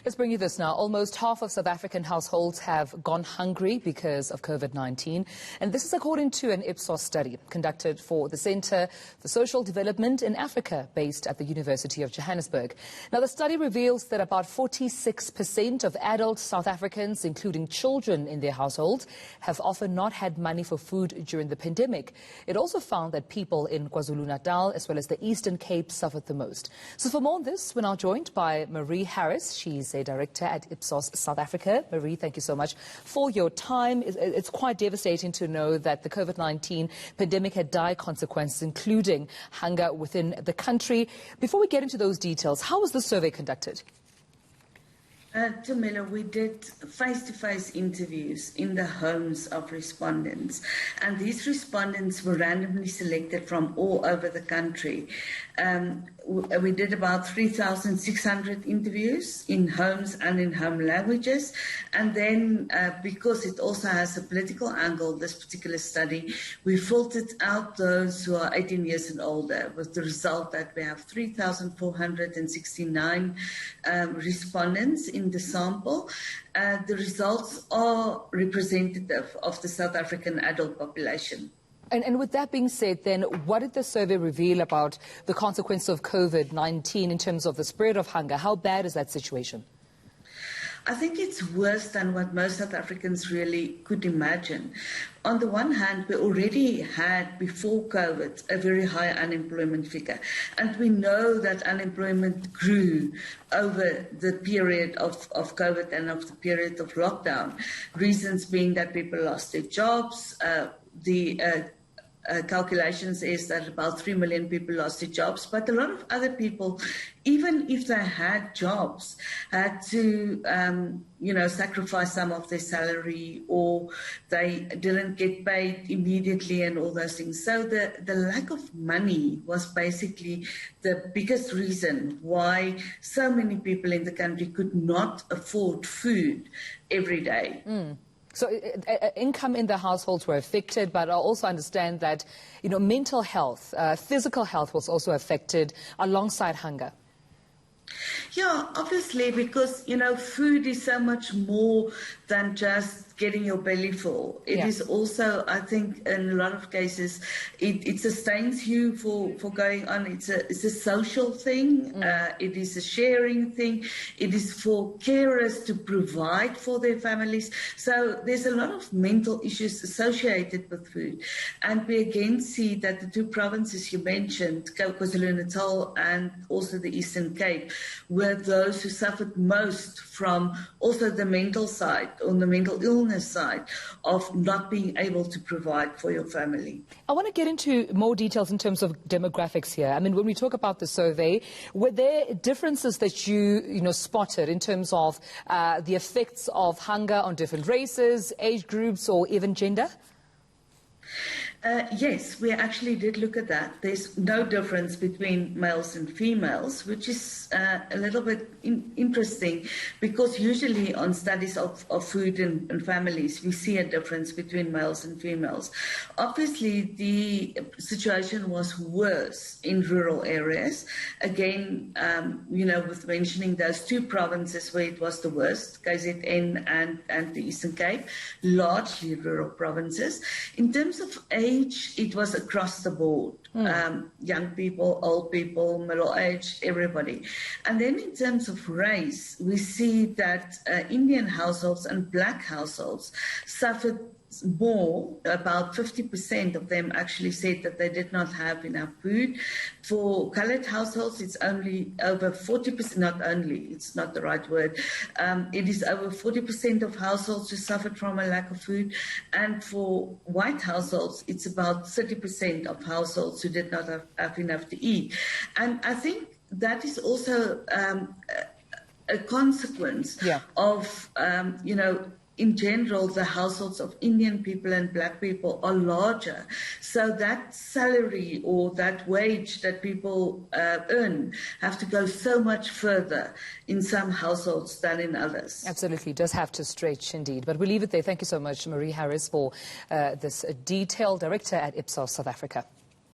Let's bring you this now. Almost half of South African households have gone hungry because of COVID-19. And this is according to an Ipsos study conducted for the Centre for Social Development in Africa, based at the University of Johannesburg. Now, the study reveals that about 46% of adult South Africans, including children in their households, have often not had money for food during the pandemic. It also found that people in KwaZulu-Natal, as well as the Eastern Cape, suffered the most. So for more on this, we're now joined by Marie Harris. She's a director at Ipsos South Africa. Marie, thank you so much for your time. It's quite devastating to know that the COVID-19 pandemic had dire consequences, including hunger within the country. Before we get into those details, how was the survey conducted? Tumelo, we did face-to-face interviews in the homes of respondents, and these respondents were randomly selected from all over the country. We did about 3,600 interviews in homes and in home languages, and then because it also has a political angle, this particular study, we filtered out those who are 18 years and older, with the result that we have 3,469 respondents in the sample. The results are representative of the South African adult population. And with that being said, then, what did the survey reveal about the consequence of COVID-19 in terms of the spread of hunger? How bad is that situation? I think it's worse than what most South Africans really could imagine. On the one hand, we already had, before COVID, a very high unemployment figure. And we know that unemployment grew over the period of COVID and of the period of lockdown. Reasons being that people lost their jobs. Calculations is that about 3 million people lost their jobs, but a lot of other people, even if they had jobs, had to, sacrifice some of their salary, or they didn't get paid immediately and all those things. So the lack of money was basically the biggest reason why so many people in the country could not afford food every day. So income in the households were affected, but I also understand that, mental health, physical health was also affected alongside hunger. Yeah, obviously, because, food is so much more than just getting your belly full. It is also, I think, in a lot of cases, it sustains you for going on. It's a social thing. It is a sharing thing. It is for carers to provide for their families. So there's a lot of mental issues associated with food. And we again see that the two provinces you mentioned, KwaZulu-Natal and also the Eastern Cape, were those who suffered most from also the mental side, on the mental illness side, of not being able to provide for your family. I want to get into more details in terms of demographics here. I mean, when we talk about the survey, were there differences that you spotted in terms of the effects of hunger on different races, age groups, or even gender? Yes, we actually did look at that. There's no difference between males and females, which is a little bit interesting, because usually on studies of food and families, we see a difference between males and females. Obviously, the situation was worse in rural areas. Again, with mentioning those two provinces where it was the worst, KZN and the Eastern Cape, largely rural provinces. In terms of age, it was across the board. Young people, old people, middle-aged, everybody. And then in terms of race, we see that Indian households and black households suffered more. About 50% of them actually said that they did not have enough food. For coloured households, it's only over 40%, not only, it's not the right word, it is over 40% of households who suffered from a lack of food. And for white households, it's about 30% of households who did not have enough to eat. And I think that is also a consequence of, in general, the households of Indian people and black people are larger. So that salary or that wage that people earn have to go so much further in some households than in others. Absolutely, it does have to stretch indeed. But we'll leave it there. Thank you so much, Marie Harris, for this detail, director at Ipsos South Africa.